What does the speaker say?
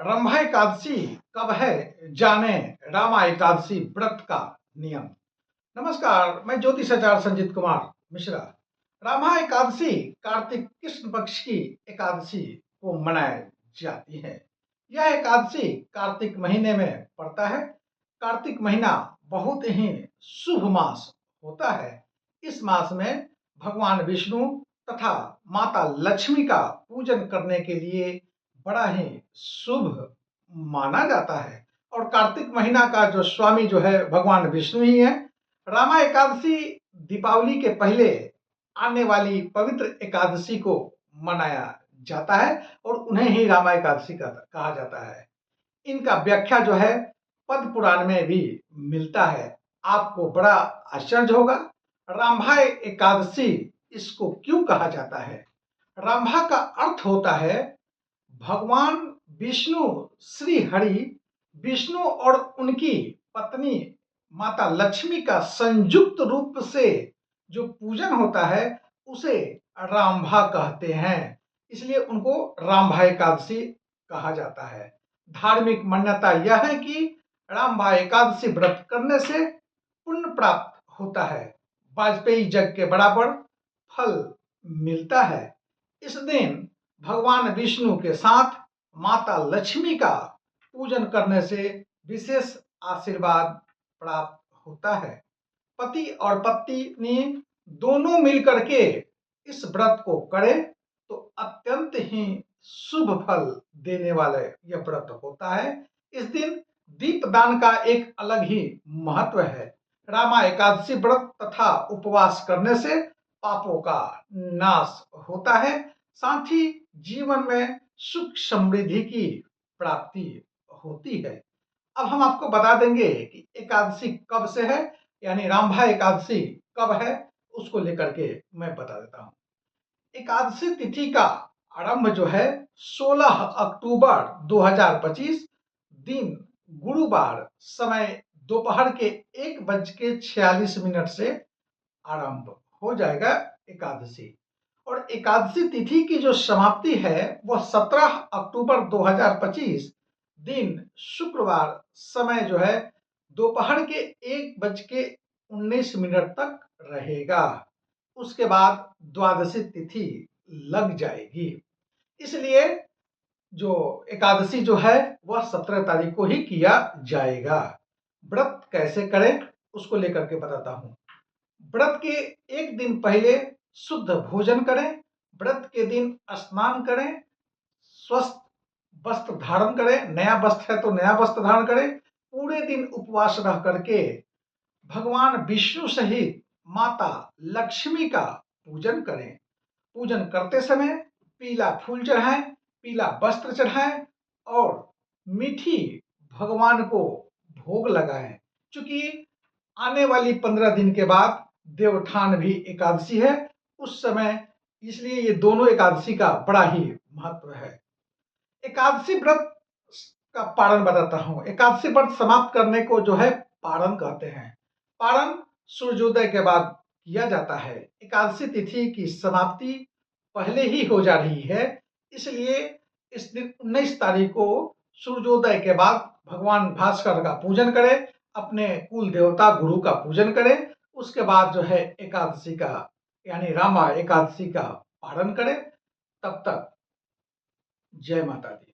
रंभा एकादशी कब है, जाने रामा एकादशी व्रत का नियम। नमस्कार, मैं ज्योतिषाचार्य संजीत कुमार मिश्रा। रामा एकादशी कार्तिक कृष्ण पक्ष की एकादशी को मनाई जाती है। यह एकादशी कार्तिक महीने में पड़ता है। कार्तिक महीना बहुत ही शुभ मास होता है। इस मास में भगवान विष्णु तथा माता लक्ष्मी का पूजन करने के लिए बड़ा ही शुभ माना जाता है। और कार्तिक महीना का जो स्वामी जो है भगवान विष्णु ही है। रामा एकादशी दीपावली के पहले आने वाली पवित्र एकादशी को मनाया जाता है और उन्हें ही रामा एकादशी कहा जाता है। इनका व्याख्या जो है पद्म पुराण में भी मिलता है। आपको बड़ा आश्चर्य होगा, रामा एकादशी इसको क्यों कहा जाता है। रामा का अर्थ होता है भगवान विष्णु श्री हरि, विष्णु और उनकी पत्नी माता लक्ष्मी का संयुक्त रूप से जो पूजन होता है उसे रामभा कहते हैं। इसलिए उनको रामभा एकादशी कहा जाता है। धार्मिक मान्यता यह है कि रामभा एकादशी व्रत करने से पुण्य प्राप्त होता है, वाजपेयी यज्ञ के बराबर फल मिलता है। इस दिन भगवान विष्णु के साथ माता लक्ष्मी का पूजन करने से विशेष आशीर्वाद प्राप्त होता है। पति और पत्नी दोनों मिलकर के इस व्रत को करें तो अत्यंत ही शुभ फल देने वाला यह व्रत होता है। इस दिन दीपदान का एक अलग ही महत्व है। रामा एकादशी व्रत तथा उपवास करने से पापों का नाश होता है, साथ ही जीवन में सुख समृद्धि की प्राप्ति होती है। अब हम आपको बता देंगे कि एकादशी कब से है, यानी रामभा एकादशी कब है, उसको लेकर के मैं बता देता हूँ। एकादशी तिथि का आरंभ जो है 16 अक्टूबर 2025 दिन गुरुवार समय दोपहर के 1:46 से आरंभ हो जाएगा एकादशी। और एकादशी तिथि की जो समाप्ति है वह 17 अक्टूबर 2025 दिन शुक्रवार समय जो है दोपहर के 1:19 तक रहेगा। उसके बाद द्वादशी तिथि लग जाएगी। इसलिए जो एकादशी जो है वह 17 तारीख को ही किया जाएगा। व्रत कैसे करें उसको लेकर के बताता हूँ। व्रत के एक दिन पहले शुद्ध भोजन करें, व्रत के दिन स्नान करें, स्वस्थ वस्त्र धारण करें, नया वस्त्र है तो नया वस्त्र धारण करें, पूरे दिन उपवास रह करके भगवान विष्णु सहित माता लक्ष्मी का पूजन करें। पूजन करते समय पीला फूल चढ़ाएं, पीला वस्त्र चढ़ाएं और मीठी भगवान को भोग लगाएं। क्योंकि आने वाली 15 दिन के बाद देवोत्थान भी एकादशी है उस समय, इसलिए ये दोनों एकादशी का बड़ा ही महत्व है। एकादशी व्रत का पारण बताता हूँ। एकादशी व्रत समाप्त करने को जो है पारण कहते हैं। पारण सूर्योदय के बाद किया जाता है। एकादशी तिथि की समाप्ति पहले ही हो जा रही है, इसलिए इस दिन 19 तारीख को सूर्योदय के बाद भगवान भास्कर का पूजन करें, अपने कुल देवता गुरु का पूजन करें। उसके बाद जो है एकादशी का यानी रामा एकादशी का पारण करें। तब तक जय माता दी।